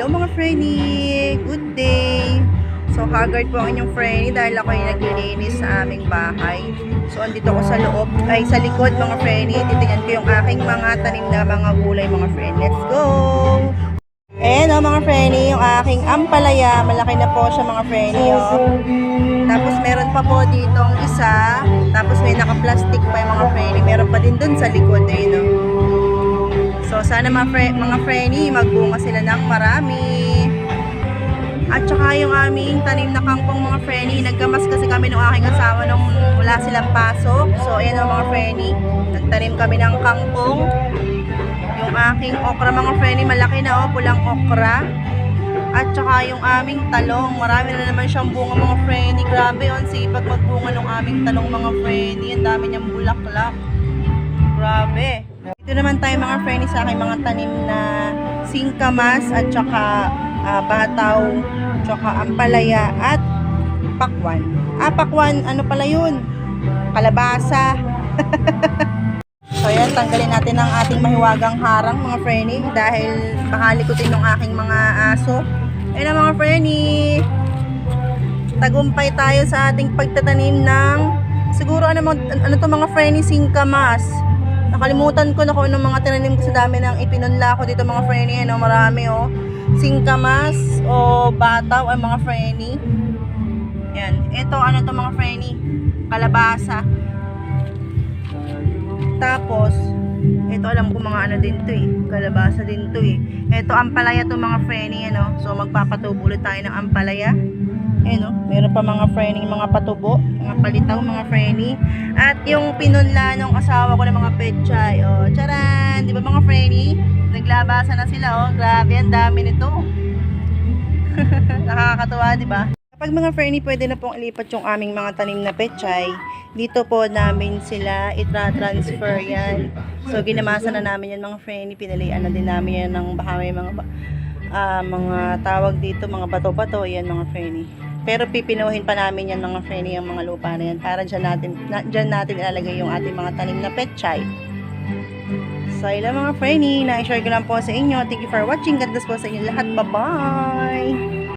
mga Frenny! Good day! So, haggard po ang inyong Frenny dahil ako yung naglilinis sa aming bahay. So, andito ako sa loob, ay sa likod mga Frenny. Titingnan ko yung aking mga tanim na mga gulay mga Frenny. Let's go! Ayan o mga Frenny, yung aking ampalaya. Malaki na po siya mga Frenny o. Tapos meron pa po ditong isa. Tapos may naka-plastic pa yung mga Frenny. Meron pa din dun sa likod eh, no? So, sana mga Frenny, magbunga sila ng marami. At saka yung aming tanim na kangkong mga Frenny, nagkamas kasi kami ng aking asawa nung wala silang pasok. So, ayan o mga Frenny, nagtanim kami ng kangkong. Yung aking okra mga Frenny, malaki na o, pulang okra. At saka yung aming talong, marami na naman siyang bunga mga Frenny. Grabe yun, sipag magbunga ng aming talong mga Frenny. Ang dami niyang bulaklak. Grabe. Dito naman tayo mga Frenny sa aking mga tanim na singkamas at saka bataw, tsaka ampalaya at pakwan. Pakwan, ano pala yun? Kalabasa. So yan, tanggalin natin ang ating mahiwagang harang mga Frenny dahil baka likutin ng aking mga aso. Ayun na mga Frenny, tagumpay tayo sa ating pagtatanim ng siguro ano to mga Frenny, singkamas. Nakalimutan ko na kung anong mga tinanim ko sa dami ng ipinunla ko dito mga Frenny. Ano, marami oh. Singkamas o bataw ay mga Frenny. Yan. Ito ano to mga Frenny? Kalabasa. Tapos, ito alam ko mga ano din to eh. Kalabasa din to eh. Ito ampalaya to mga Frenny. Ano? So magpapatubo ulit tayo ng ampalaya. Ayan o, meron pa mga Frenny, mga patubo, mga palitaw, mga Frenny. At yung pinunla ng asawa ko ng mga pechay. O, charan! Di ba mga Frenny? Naglabasa na sila o. Grabe, ang dami nito. Nakakatuwa, di ba? Kapag mga Frenny, pwede na pong ilipat yung aming mga tanim na pechay. Dito po namin sila itra-transfer yan. So, ginamasa na namin yan mga Frenny. Pinalian na din namin yan ng baka may mga tawag dito, mga bato-bato. Yan mga Frenny. Pero pipinuhin pa namin yan mga Frenny, yung mga lupa na yan. Para dyan natin ilalagay yung ating mga tanim na pechay. So, ilang mga Frenny, na-share ko lang po sa inyo. Thank you for watching. God bless po sa inyo lahat. Bye-bye!